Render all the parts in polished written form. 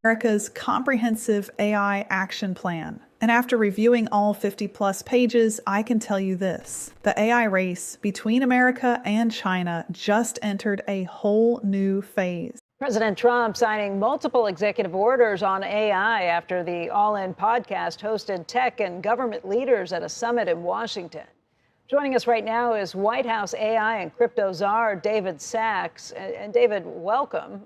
America's comprehensive AI action plan. And after reviewing all 50-plus pages, I can tell you this. The AI race between America and China just entered a whole new phase. President Trump signing multiple executive orders on AI after the All In podcast hosted tech and government leaders at a summit in Washington. Joining us right now is White House AI and crypto czar David Sachs. And David, welcome.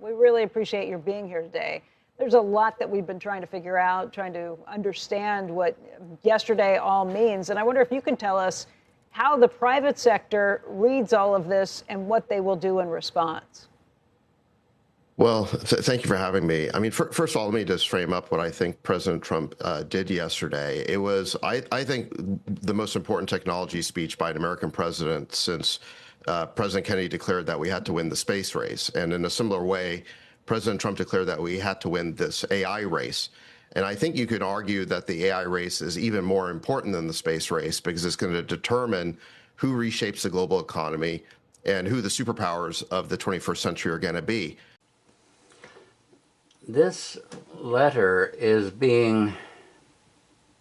We really appreciate your being here today. There's a lot that we've been trying to figure out, trying to understand what yesterday all means. And I wonder if you can tell us how the private sector reads all of this and what they will do in response. Well, thank you for having me. I mean, first of all, let me just frame up what I think President Trump did yesterday. It was, I think, the most important technology speech by an American president since President Kennedy declared that we had to win the space race. And in a similar way, President Trump declared that we had to win this AI race. And I think you could argue that the AI race is even more important than the space race because it's going to determine who reshapes the global economy and who the superpowers of the 21st century are going to be. This letter is being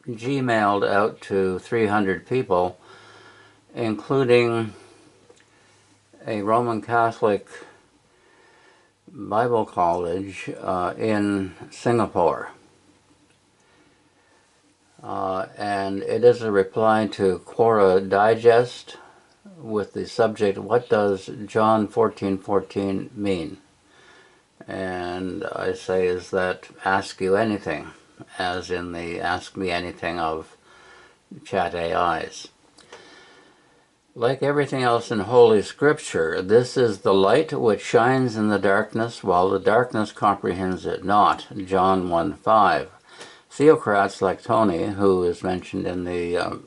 Gmailed out to 300 people, including a Roman Catholic Bible college in Singapore. And it is a reply to Quora Digest with the subject, "What does John 14:14 mean?" And I say, is that ask you anything, as in the ask me anything of chat AIs. Like everything else in Holy Scripture, this is the light which shines in the darkness, while the darkness comprehends it not. John 1:5. Theocrats like Tony, who is mentioned in the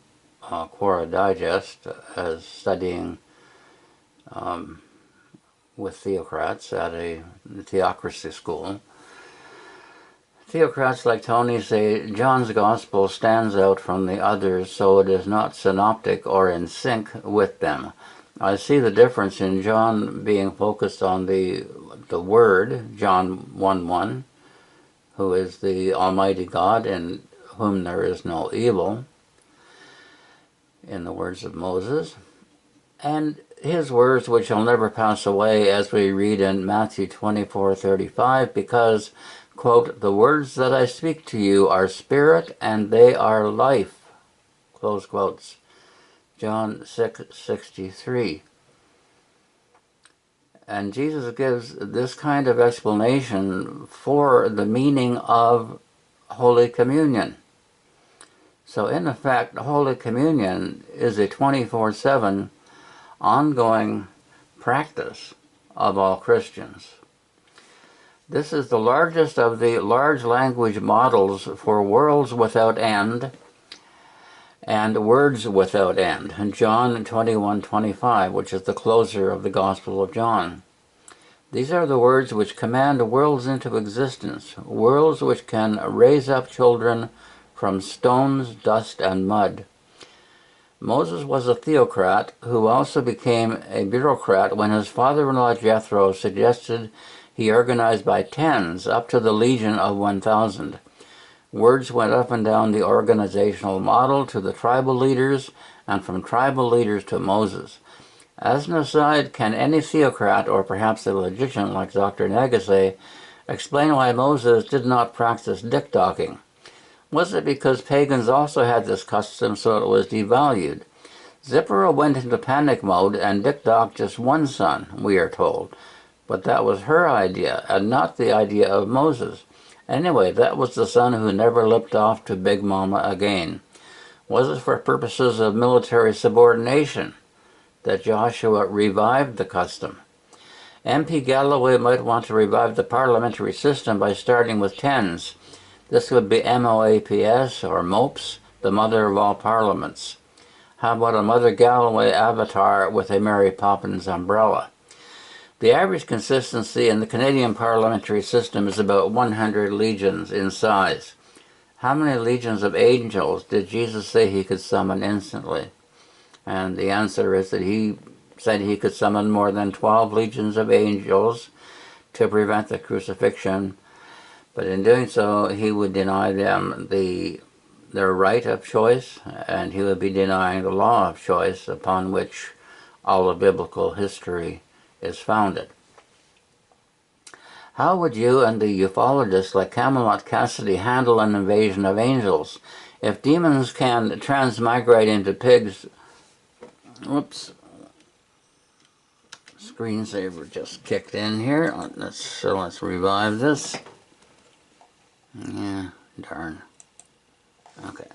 Quora Digest as studying with theocrats at a theocracy school. Theocrats like Tony say John's gospel stands out from the others, so it is not synoptic or in sync with them. I see the difference in John being focused on the Word, John 1:1, who is the Almighty God in whom there is no evil, in the words of Moses, and his words which shall never pass away, as we read in Matthew 24:35, because, quote, "the words that I speak to you are spirit and they are life," close quotes. John 6:63. And Jesus gives this kind of explanation for the meaning of Holy Communion. So in effect, Holy Communion is a 24/7 ongoing practice of all Christians. This is the largest of the large language models for worlds without end and words without end. John 21:25, which is the closer of the Gospel of John. These are the words which command worlds into existence, worlds which can raise up children from stones, dust, and mud. Moses was a theocrat who also became a bureaucrat when his father-in-law Jethro suggested he organize by tens up to the legion of 1,000. Words went up and down the organizational model to the tribal leaders and from tribal leaders to Moses. As an aside, can any theocrat, or perhaps a logician like Dr. Nagase, explain why Moses did not practice dick-docking? Was it because pagans also had this custom, so it was devalued? Zipporah went into panic mode and dick-docked just one son, we are told. But that was her idea, and not the idea of Moses. Anyway, that was the son who never lipped off to Big Mama again. Was it for purposes of military subordination that Joshua revived the custom? MP Galloway might want to revive the parliamentary system by starting with tens. This would be MOAPS, or MOPS, the mother of all parliaments. How about a Mother Galloway avatar with a Mary Poppins umbrella? The average consistency in the Canadian parliamentary system is about 100 legions in size. How many legions of angels did Jesus say he could summon instantly? And the answer is that he said he could summon more than 12 legions of angels to prevent the crucifixion But in doing so, he would deny them their right of choice, and he would be denying the law of choice upon which all of biblical history is founded. How would you and the ufologists like Camelot Cassidy handle an invasion of angels? If demons can transmigrate into pigs... Whoops. Screensaver just kicked in here. Let's revive this. Yeah, darn. Okay.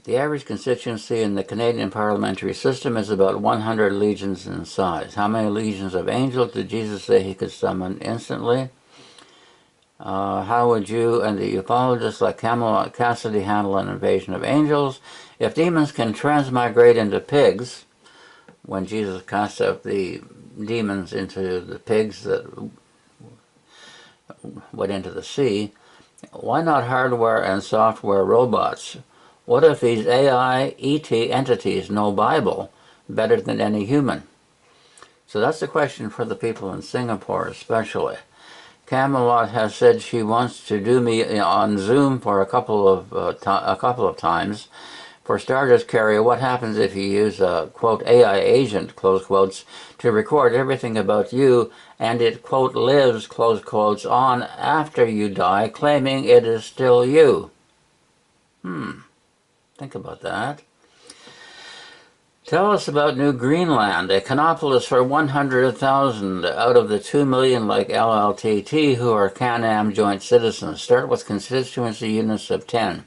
The average constituency in the Canadian parliamentary system is about 100 legions in size. How many legions of angels did Jesus say he could summon instantly? How would you and the ufologists like Camelot Cassidy handle an invasion of angels? If demons can transmigrate into pigs, when Jesus cast out the demons into the pigs that went into the sea, why not hardware and software robots? What if these AI, ET entities know Bible better than any human? So that's the question for the people in Singapore especially. Camelot has said she wants to do me on Zoom for a couple of times. For starters, Carrie, what happens if you use a, quote, AI agent, close quotes, to record everything about you and it, quote, lives, close quotes, on after you die, claiming it is still you? Think about that. Tell us about New Greenland, a canopolis for 100,000 out of the 2 million like LLTT who are Can-Am joint citizens. Start with constituency units of 10.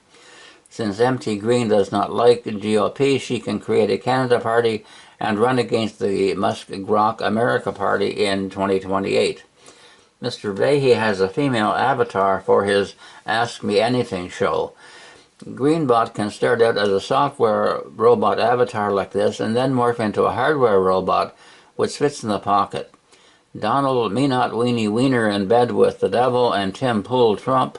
Since MT Green does not like GOP, she can create a Canada Party and run against the Musk-Grok America Party in 2028. Mr. Vahey has a female avatar for his Ask Me Anything show. Greenbot can start out as a software robot avatar like this and then morph into a hardware robot which fits in the pocket. Donald Me Not Weenie Wiener in bed with the devil and Tim Pool Trump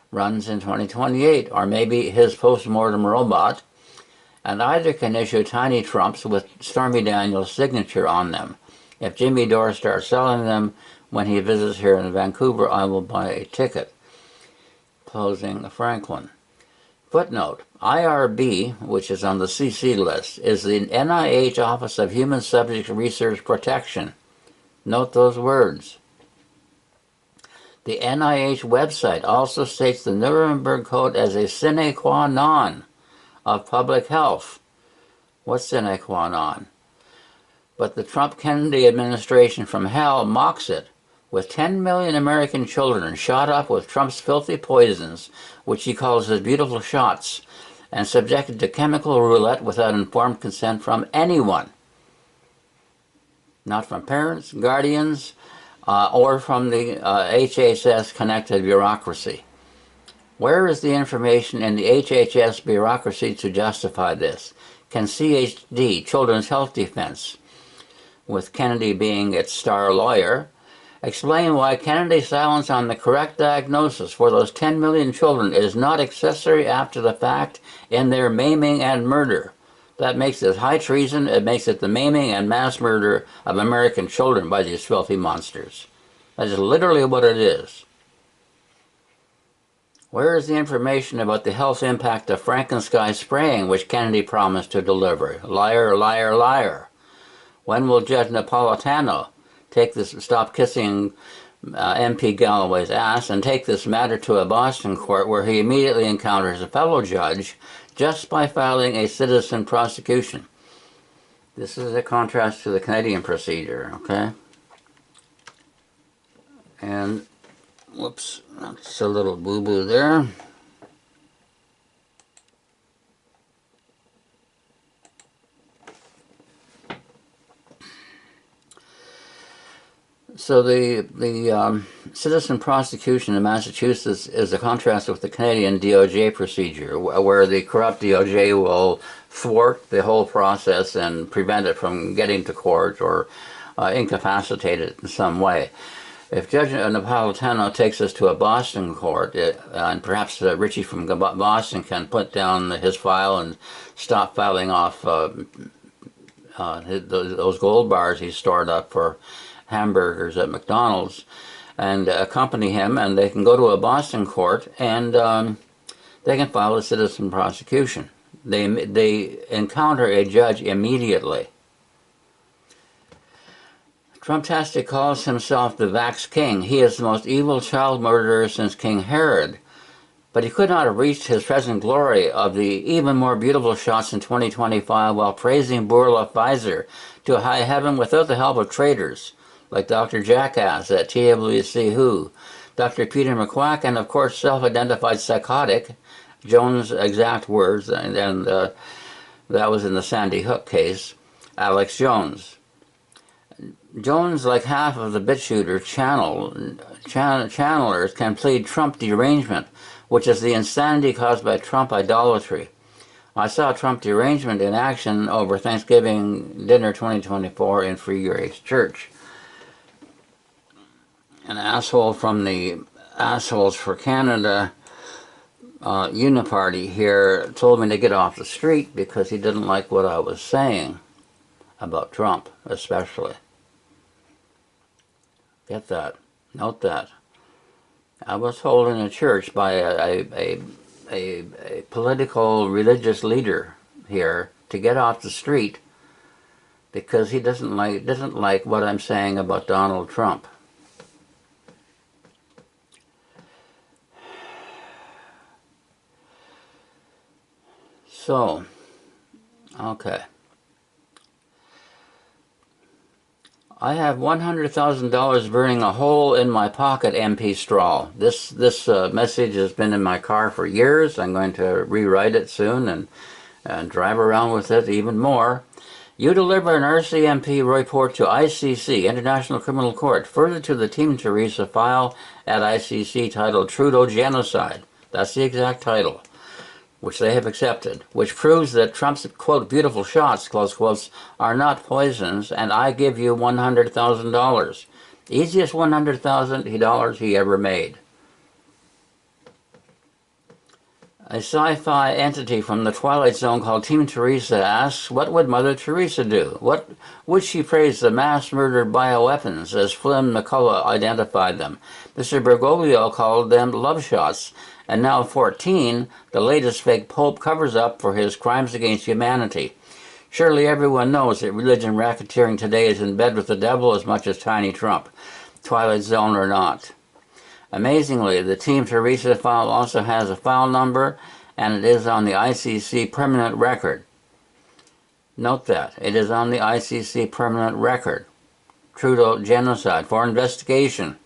runs in 2028, or maybe his post-mortem robot, and either can issue tiny Trumps with Stormy Daniels' signature on them. If Jimmy Dore starts selling them when he visits here in Vancouver, I will buy a ticket. Closing Franklin. Footnote, IRB, which is on the CC list, is the NIH Office of Human Subject Research Protection. Note those words. The NIH website also states the Nuremberg Code as a sine qua non of public health. What's sine qua non? But the Trump-Kennedy administration from hell mocks it, with 10 million American children shot up with Trump's filthy poisons, which he calls his beautiful shots, and subjected to chemical roulette without informed consent from anyone. Not from parents, guardians, or from the HHS-connected bureaucracy. Where is the information in the HHS bureaucracy to justify this? Can CHD, Children's Health Defense, with Kennedy being its star lawyer, explain why Kennedy's silence on the correct diagnosis for those 10 million children is not accessory after the fact in their maiming and murder? That makes it high treason. It makes it the maiming and mass murder of American children by these filthy monsters. That is literally what it is. Where is the information about the health impact of Frankensky spraying, which Kennedy promised to deliver? Liar, liar, liar. When will Judge Napolitano stop kissing MP Galloway's ass and take this matter to a Boston court where he immediately encounters a fellow judge just by filing a citizen prosecution? This is a contrast to the Canadian procedure, okay? And, whoops, that's a little boo-boo there. So the citizen prosecution in Massachusetts is a contrast with the Canadian DOJ procedure, where the corrupt DOJ will thwart the whole process and prevent it from getting to court or incapacitate it in some way. If Judge Napolitano takes us to a Boston court, and perhaps Richie from Boston can put down his file and stop filing off those gold bars he's stored up for hamburgers at McDonald's and accompany him, and they can go to a Boston court and they can file a citizen prosecution. They encounter a judge immediately. Trump-tastic calls himself the Vax King. He is the most evil child murderer since King Herod. But he could not have reached his present glory of the even more beautiful shots in 2025 while praising Burla Pfizer to high heaven without the help of traitors like Dr. Jackass at TWC Who, Dr. Peter McQuack, and of course self-identified psychotic, Jones' exact words, and that was in the Sandy Hook case, Alex Jones. Jones, like half of the BitShooter channelers, can plead Trump derangement, which is the insanity caused by Trump idolatry. I saw Trump derangement in action over Thanksgiving dinner 2024 in Free Grace Church. An asshole from the Assholes for Canada Uniparty here told me to get off the street because he didn't like what I was saying about Trump, especially. Get that. Note that. I was told in a church by a political religious leader here to get off the street because he doesn't like what I'm saying about Donald Trump. So, okay. I have $100,000 burning a hole in my pocket, MP Straw. This message has been in my car for years. I'm going to rewrite it soon and drive around with it even more. You deliver an RCMP report to ICC, International Criminal Court, further to the Team Teresa file at ICC titled Trudeau Genocide. That's the exact title, which they have accepted, which proves that Trump's, quote, beautiful shots, close quotes, are not poisons, and I give you $100,000. Easiest $100,000 he ever made. A sci-fi entity from the Twilight Zone called Team Teresa asks, what would Mother Teresa do? What would she praise the mass-murdered bioweapons as Flynn McCullough identified them? Mr. Bergoglio called them love shots. And now 14, the latest fake pope covers up for his crimes against humanity. Surely everyone knows that religion racketeering today is in bed with the devil as much as Tiny Trump, Twilight Zone or not. Amazingly, the Team Teresa file also has a file number, and it is on the ICC permanent record. Note that. It is on the ICC permanent record. Trudeau Genocide for investigation.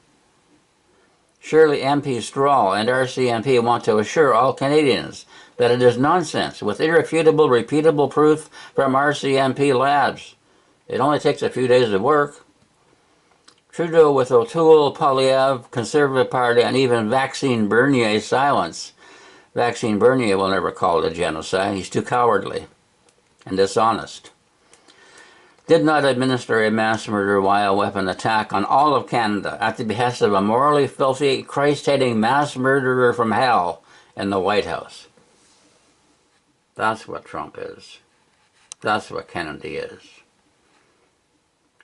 Surely MP Straw and RCMP want to assure all Canadians that it is nonsense with irrefutable, repeatable proof from RCMP labs. It only takes a few days of work. Trudeau with O'Toole, Poilievre, Conservative Party, and even Vaccine Bernier silence. Vaccine Bernier will never call it a genocide. He's too cowardly and dishonest. Did not administer a mass murder bioweapon attack on all of Canada at the behest of a morally filthy, Christ-hating mass murderer from hell in the White House. That's what Trump is. That's what Kennedy is.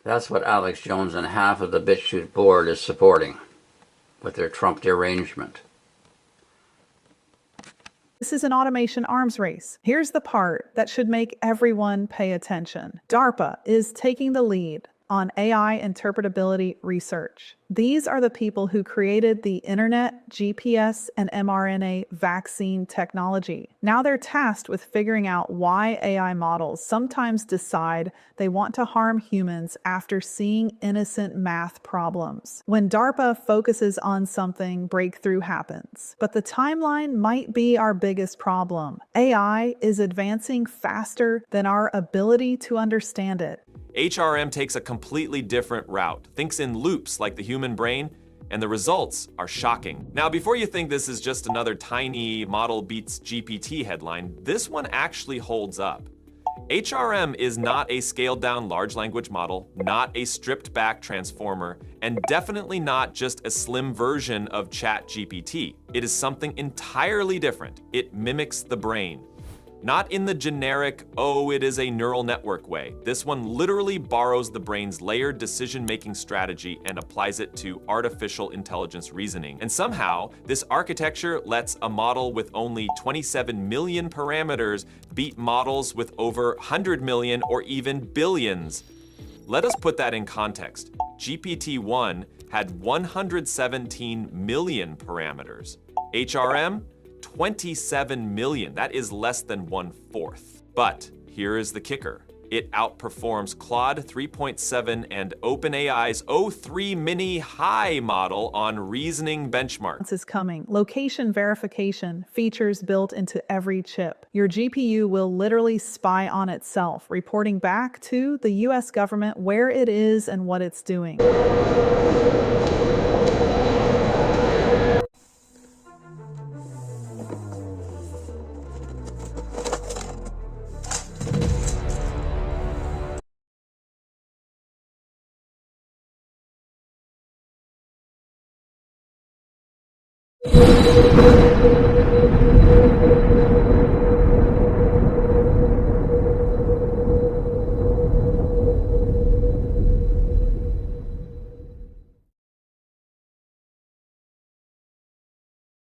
That's what Alex Jones and half of the BitChute board is supporting with their Trump derangement. This is an automation arms race. Here's the part that should make everyone pay attention. DARPA is taking the lead on AI interpretability research. These are the people who created the internet, GPS, and mRNA vaccine technology. Now they're tasked with figuring out why AI models sometimes decide they want to harm humans after seeing innocent math problems. When DARPA focuses on something, breakthrough happens. But the timeline might be our biggest problem. AI is advancing faster than our ability to understand it. HRM takes a completely different route, thinks in loops like the human brain, and the results are shocking. Now, before you think this is just another tiny model beats GPT headline, this one actually holds up. HRM is not a scaled-down large language model, not a stripped-back transformer, and definitely not just a slim version of ChatGPT. It is something entirely different. It mimics the brain. Not in the generic, oh, it is a neural network way. This one literally borrows the brain's layered decision-making strategy and applies it to artificial intelligence reasoning. And somehow, this architecture lets a model with only 27 million parameters beat models with over 100 million or even billions. Let us put that in context. GPT-1 had 117 million parameters. HRM, 27 million. That is less than 1/4. But here is the kicker. It outperforms Claude 3.7 and OpenAI's O3 Mini High model on reasoning benchmarks. Is coming. Location verification, features built into every chip. Your GPU will literally spy on itself, reporting back to the US government where it is and what it's doing.